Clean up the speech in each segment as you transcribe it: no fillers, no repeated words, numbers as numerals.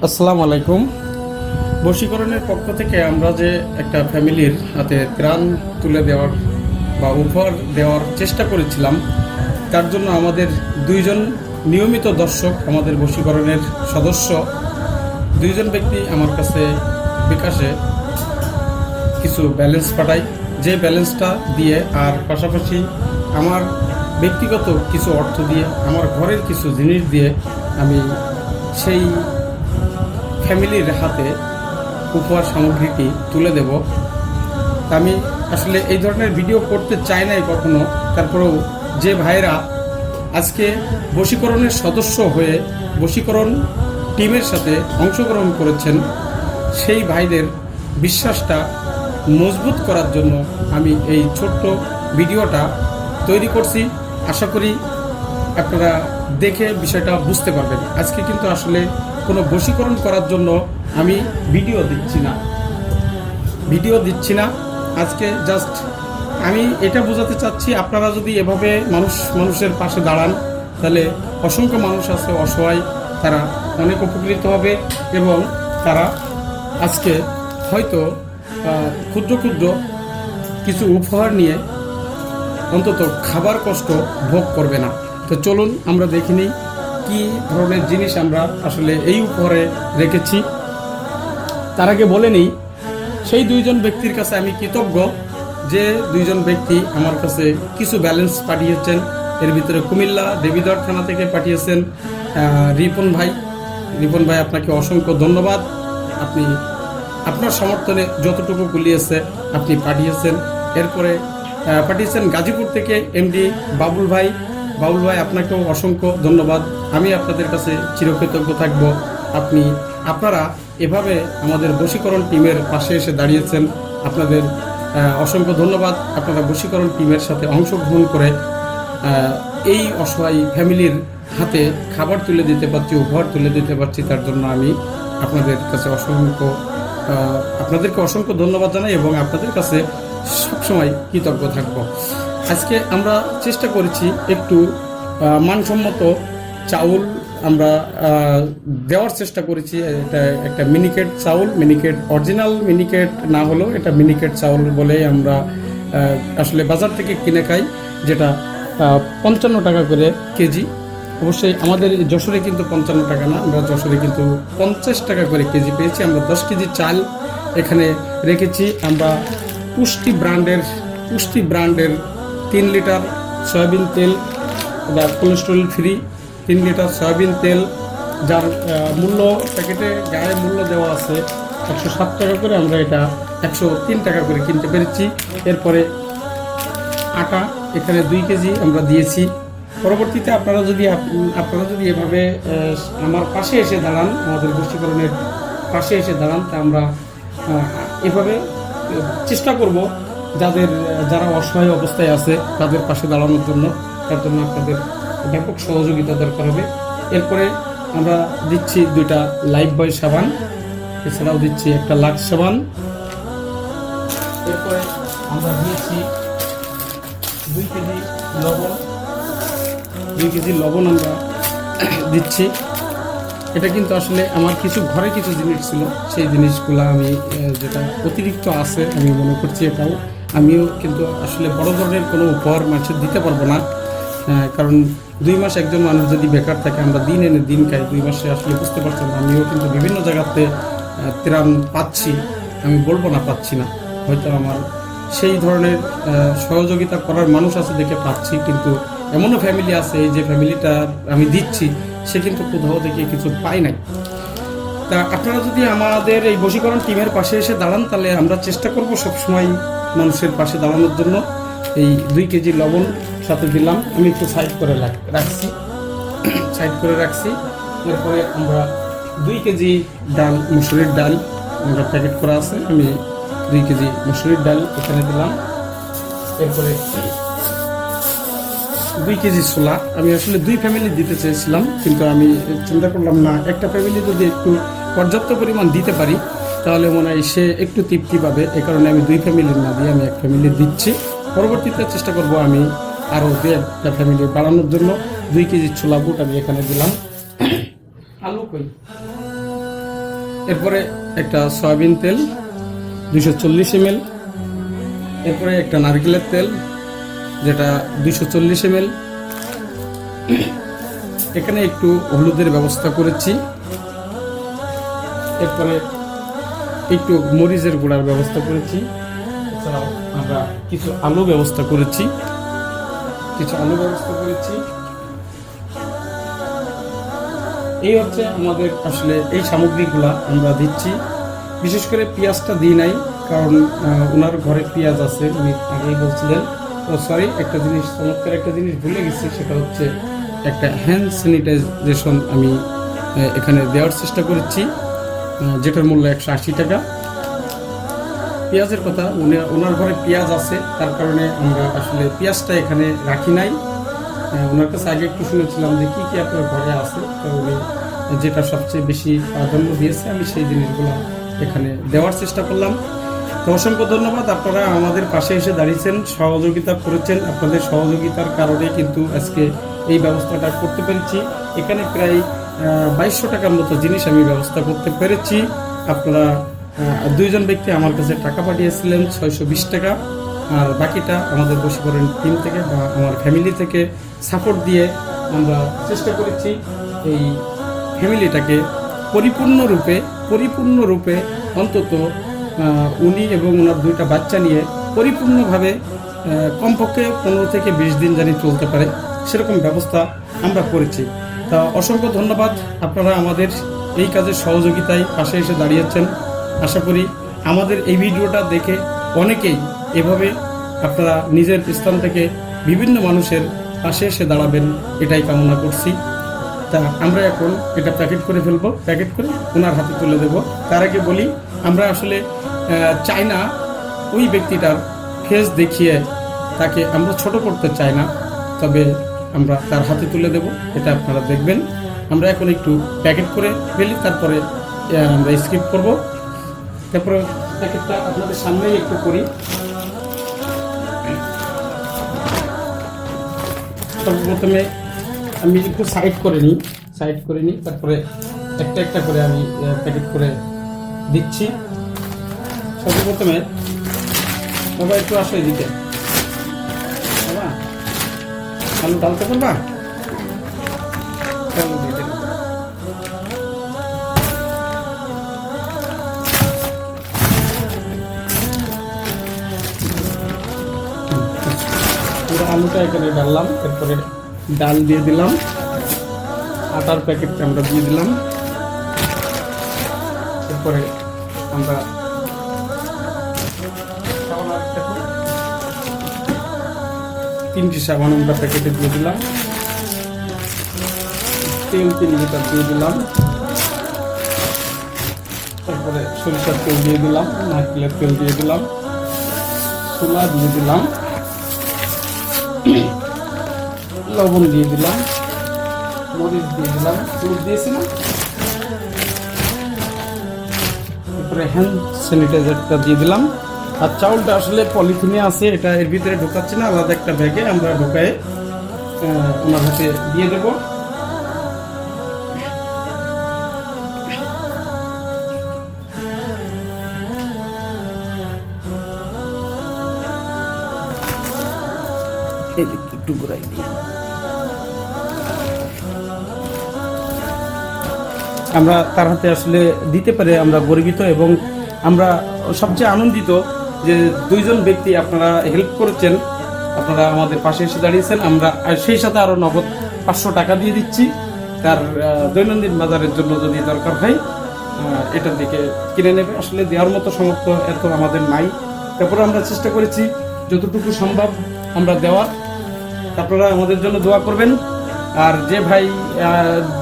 আসসালামু আলাইকুম। বশীকরণের পক্ষ থেকে আমরা যে একটা ফ্যামিলির হাতে ত্রাণ তুলে দেওয়ার বা উপহার দেওয়ার চেষ্টা করেছিলাম, তার জন্য আমাদের দুইজন নিয়মিত দর্শক, আমাদের বশীকরণের সদস্য দুইজন ব্যক্তি আমার কাছে বিকাশে কিছু ব্যালেন্স পাঠায়। যে ব্যালেন্সটা দিয়ে আর পাশাপাশি আমার ব্যক্তিগত কিছু অর্থ দিয়ে, আমার ঘরের কিছু জিনিস দিয়ে আমি সেই ফ্যামিলির হাতে উপহার সামগ্রীটি তুলে দেব। আমি আসলে এই ধরনের ভিডিও করতে চাই নাই কখনো, তারপরেও যে ভাইরা আজকে বশীকরণের সদস্য হয়ে বশীকরণ টিমের সাথে অংশগ্রহণ করেছেন, সেই ভাইদের বিশ্বাসটা মজবুত করার জন্য আমি এই ছোট্ট ভিডিওটা তৈরি করছি। আশা করি আপনারা দেখে বিষয়টা বুঝতে পারবেন। আজকে কিন্তু আসলে কোনো বশীকরণ করার জন্য আমি ভিডিও দিচ্ছি না। আজকে জাস্ট আমি এটা বোঝাতে চাচ্ছি, আপনারা যদি এভাবে মানুষের পাশে দাঁড়ান, তাহলে অসংখ্য মানুষ আছে অসহায়, তারা অনেক উপকৃত হবে এবং তারা আজকে হয়তো ক্ষুদ্র ক্ষুদ্র কিছু উপহার নিয়ে অন্তত খাবার কষ্ট ভোগ করবে না। তো চলুন আমরা দেখে নিই কী ধরনের জিনিস আমরা আসলে এই উপহারে রেখেছি। তার আগে বলে নিই, সেই দুইজন ব্যক্তির কাছে আমি কৃতজ্ঞ যে দুইজন ব্যক্তি আমার কাছে কিছু ব্যালেন্স পাঠিয়েছেন। এর ভিতরে কুমিল্লা দেবিদ্বার থানা থেকে পাঠিয়েছেন রিপন ভাই, আপনাকে অসংখ্য ধন্যবাদ। আপনি আপনার সমর্থনে যতটুকু কুলিয়েছে আপনি পাঠিয়েছেন। এরপরে পাঠিয়েছেন গাজীপুর থেকে এমডি বাবুল ভাই, আপনাকেও অসংখ্য ধন্যবাদ। আমি আপনাদের কাছে চিরকৃতজ্ঞ থাকব। আপনারা এভাবে আমাদের বশীকরণ টিমের পাশে এসে দাঁড়িয়েছেন, আপনাদের অসংখ্য ধন্যবাদ। আপনারা বশীকরণ টিমের সাথে অংশগ্রহণ করে এই অসহায় ফ্যামিলির হাতে খাবার তুলে দিতে পারছি, উপহার তুলে দিতে পারছি, তার জন্য আমি আপনাদেরকে অসংখ্য ধন্যবাদ জানাই এবং আপনাদের কাছে সবসময় কৃতজ্ঞ থাকব। আজকে আমরা চেষ্টা করেছি একটু মানসম্মত চাউল আমরা দেওয়ার চেষ্টা করেছি। এটা একটা মিনিকেট চাউল, অরিজিনাল মিনিকেট না হলেও এটা মিনিকেট চাউল বলে আমরা আসলে বাজার থেকে কিনে খাই, যেটা 55 টাকা করে কেজি। অবশ্যই আমাদের যশোরে কিন্তু 55 টাকা না, আমরা যশোরে কিন্তু 50 টাকা করে কেজি পেয়েছি। আমরা 10 কেজি চাল এখানে রেখেছি। আমরা পুষ্টি ব্র্যান্ডের 3 লিটার সয়াবিন তেল, কোলেস্ট্রল ফ্রি 3 লিটার সয়াবিন তেল, যার মূল্য প্যাকেটে গায়ে মূল্য দেওয়া আছে 107 টাকা করে, আমরা এটা 103 টাকা করে কিনতে পেরেছি। এরপরে আটা এখানে 2 কেজি আমরা দিয়েছি। পরবর্তীতে আপনারা যদি এভাবে আমার পাশে এসে দাঁড়ান, আমাদের বশীকরণের পাশে এসে দাঁড়ান, তা আমরা এভাবে চেষ্টা করব যারা অসহায় অবস্থায় আছে তাদের পাশে দাঁড়ানোর জন্য। তার জন্য আপনাদের ব্যাপক সহযোগিতা দরকার হবে। এরপরে আমরা দিচ্ছি 2টা লাইফ বয় সাবান, এছাড়াও দিচ্ছি একটা লাক্স সাবান। এরপরে আমরা দিয়েছি 2 কেজি লবণ আমরা দিচ্ছি। এটা কিন্তু আসলে আমার ঘরে কিছু জিনিস ছিল, সেই জিনিসগুলো আমি যেটা অতিরিক্ত আছে আমি মনে করছি এটাও আমিও কিন্তু আসলে বড় ধরনের কোনো উপহার মানুষের দিতে পারবো না, কারণ 2 মাস একজন মানুষ যদি বেকার থাকে, আমরা দিন এনে দিন খাই, 2 মাসে আসলে বুঝতে পারছেন আমিও কিন্তু বিভিন্ন জায়গাতে ত্রাণ পাচ্ছি, আমি বলবো না পাচ্ছি না, হয়তো আমার সেই ধরনের সহযোগিতা করার মানুষ আছে দেখে পাচ্ছি, কিন্তু এমনও ফ্যামিলি আছে এই যে ফ্যামিলিটা আমি দিচ্ছি সে কিন্তু কোথাও থেকে কিছু পায় নাই। তা আপনারা যদি আমাদের এই বশীকরণ টিমের পাশে এসে দাঁড়ান, তাহলে আমরা চেষ্টা করব সবসময় মানুষের পাশে দাঁড়ানোর জন্য। এই 2 কেজি লবণ সাথে দিলাম, আমি একটু সাইড করে রাখছি। এরপরে আমরা 2 কেজি ডাল, মুসুরির ডাল আমরা প্যাকেট করা আছে, আমি 2 কেজি মুসুরির ডাল এখানে দিলাম। এরপরে 2 কেজি ছোলা, আমি আসলে 2 ফ্যামিলি দিতে চেয়েছিলাম, কিন্তু আমি চিন্তা করলাম না, একটা ফ্যামিলি যদি একটু পর্যাপ্ত পরিমাণ দিতে পারি তাহলে মনে হয় সে একটু তৃপ্তি পাবে। এই কারণে আমি 2 ফ্যামিলির না দিয়ে আমি 1 ফ্যামিলি দিচ্ছি। পরবর্তীতে চেষ্টা করব আমি আরও 2-1টা ফ্যামিলি বাড়ানোর জন্য। 2 কেজি ছোলা বুট আমি এখানে দিলাম। আলু কই এরপরে একটা সয়াবিন তেল 240 ml, এরপরে একটা নারকেলের তেল যেটা 240 ml, এখানে একটু হলুদের ব্যবস্থা করেছি, এরপরে একটু মরিচের গুঁড়ার ব্যবস্থা করেছি, এছাড়াও আমরা কিছু আলু ব্যবস্থা করেছি, এই হচ্ছে আমাদের আসলে এই সামগ্রীগুলা আমরা দিচ্ছি। বিশেষ করে পেঁয়াজটা দিই নাই, কারণ ওনার ঘরে পেঁয়াজ আছে, উনি আগেই বলছিলেন। ও সরি, একটা জিনিস, চমৎকার একটা জিনিস ভুলে গেছি, সেটা হচ্ছে একটা হ্যান্ড স্যানিটাইজেশন আমি এখানে দেওয়ার চেষ্টা করেছি, যেটার মূল্য 180 টাকা। পেঁয়াজের কথা, ওনার ঘরে পেঁয়াজ আছে, তার কারণে আমরা আসলে পেঁয়াজটা এখানে রাখি নাই। ওনার কাছে আগে একটু শুনেছিলাম যে কী কী আপনার ঘরে আছে, তো উনি যেটা সবচেয়ে বেশি প্রাধান্য দিয়েছে আমি সেই জিনিসগুলো এখানে দেওয়ার চেষ্টা করলাম। তো অসংখ্য ধন্যবাদ, আপনারা আমাদের পাশে এসে দাঁড়িয়েছেন, সহযোগিতা করেছেন। আপনাদের সহযোগিতার কারণে কিন্তু আজকে এই ব্যবস্থাটা করতে পেরেছি। এখানে প্রায় 2200 টাকার মতো জিনিস আমি ব্যবস্থা করতে পেরেছি। আপনারা 2 জন ব্যক্তি আমার কাছে টাকা পাঠিয়েছিলেন 620 টাকা, আর বাকিটা আমাদের বশীকরণ টিম থেকে বা আমার ফ্যামিলি থেকে সাপোর্ট দিয়ে আমরা চেষ্টা করেছি এই ফ্যামিলিটাকে পরিপূর্ণরূপে অন্তত উনি এবং ওনার 2টা বাচ্চা নিয়ে পরিপূর্ণভাবে কমপক্ষে 15 থেকে 20 দিন জানি চলতে পারে, সেরকম ব্যবস্থা আমরা করেছি। তা অসংখ্য ধন্যবাদ, আপনারা আমাদের এই কাজের সহযোগিতায় পাশে এসে দাঁড়িয়েছেন। আশা করি আমাদের এই ভিডিওটা দেখে অনেকেই এভাবে আপনারা নিজের স্থান থেকে বিভিন্ন মানুষের পাশে এসে দাঁড়াবেন, এটাই কামনা করছি। তা আমরা এখন এটা প্যাকেট করে ফেলবো, প্যাকেট করে ওনার হাতে তুলে দেব। তার আগে বলি, আমরা আসলে চাই না ওই ব্যক্তিটার ফেস দেখিয়ে তাকে আমরা ছোট করতে চাই না, তবে আমরা তার হাতে তুলে দেব, এটা আপনারা দেখবেন। আমরা এখন একটু প্যাকেট করে ফেলি, তারপরে আমরা স্কিপ করব। তারপরে প্যাকেটটা আপনাদের সামনেই একটু করি। সর্বপ্রথমে আমি একটু সাইড করে নিই, তারপরে একটা একটা করে আমি প্যাকেট করে দিচ্ছি। সর্বপ্রথমে বাবা একটু আসো এদিকে, বাবা আলু ঢালতে পারবা? পুরো আলুটা এখানে ডাললাম, তারপরে ডাল দিয়ে দিলাম, আটার প্যাকেটটা আমরা দিয়ে দিলাম, এরপরে আমরা 3টি সাবান আমরা প্যাকেটে দিয়ে দিলাম, তেল 3 লিটার দিয়ে দিলাম, তারপরে সরিষার তেল দিয়ে দিলাম, নারকেলের তেল দিয়ে দিলাম, ছোলা দিয়ে দিলাম, লবণ দিয়ে দিলাম, মরিচ দিয়ে দিলাম, দুধ দিয়েছি না, তারপরে হ্যান্ড স্যানিটাইজারটা দিয়ে দিলাম। আর চাউলটা আসলে পলিথিনে আছে, এটা এর ভিতরে ঢোকাচ্ছি না, আলাদা একটা ব্যাগে আমরা ঢোকায় ওনার হাতে দিয়ে দেবো। একটু ঘুরাই দিই। আমরা তার হাতে আসলে দিতে পারে আমরা গর্বিত, এবং আমরা সবচেয়ে আনন্দিত যে 2 জন ব্যক্তি আপনারা হেল্প করেছেন, আপনারা আমাদের পাশে এসে দাঁড়িয়েছেন। আমরা সেই সাথে আরও নগদ 500 টাকা দিয়ে দিচ্ছি, তার দৈনন্দিন বাজারের জন্য যদি দরকার হয় এটার দিকে কিনে নেবে। আসলে দেওয়ার মতো সামর্থ্য এত আমাদের নাই, তারপরে আমরা চেষ্টা করেছি যতটুকু সম্ভব আমরা দেওয়ার। আপনারা আমাদের জন্য দোয়া করবেন। আর যে ভাই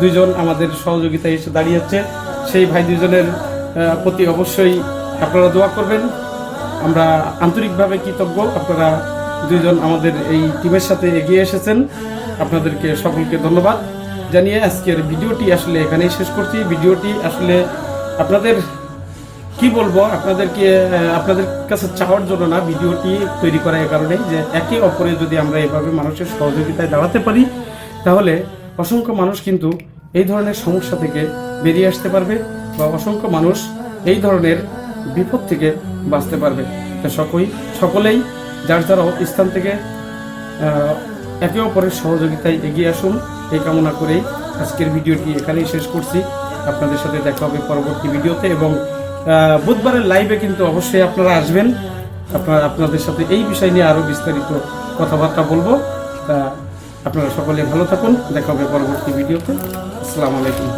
2 জন আমাদের সহযোগিতায় এসে দাঁড়িয়েছে, সেই ভাই 2 জনের প্রতি অবশ্যই আপনারা দোয়া করবেন। আমরা আন্তরিকভাবে কৃতজ্ঞ, আপনারা 2 জন আমাদের এই টিমের সাথে এগিয়ে এসেছেন। আপনাদেরকে সকলকে ধন্যবাদ জানিয়ে আজকের ভিডিওটি আসলে এখানেই শেষ করছি। ভিডিওটি আসলে আপনাদের কি বলবো, আপনাদের কাছে চাওয়ার জন্য না, ভিডিওটি তৈরি করা এই কারণেই যে একে অপরে যদি আমরা এভাবে মানুষের সহযোগিতায় দাঁড়াতে পারি, তাহলে অসংখ্য মানুষ কিন্তু এই ধরনের সমস্যা থেকে বেরিয়ে আসতে পারবে। বা অসংখ্য মানুষ এই ধরনের বিপদ থেকে বাঁচতে পারবে। তো সকলেই যার যার স্থান থেকে একে অপরের সহযোগিতায় এগিয়ে আসুন, এই কামনা করেই আজকের ভিডিওটি এখানেই শেষ করছি। আপনাদের সাথে দেখা হবে পরবর্তী ভিডিওতে, এবং বুধবারের লাইভে কিন্তু অবশ্যই আপনারা আসবেন। আপনাদের সাথে এই বিষয় নিয়ে আরও বিস্তারিত কথাবার্তা বলবো। আপনারা সকলে ভালো থাকুন, দেখা হবে পরবর্তী ভিডিওতে। আসসালামু আলাইকুম।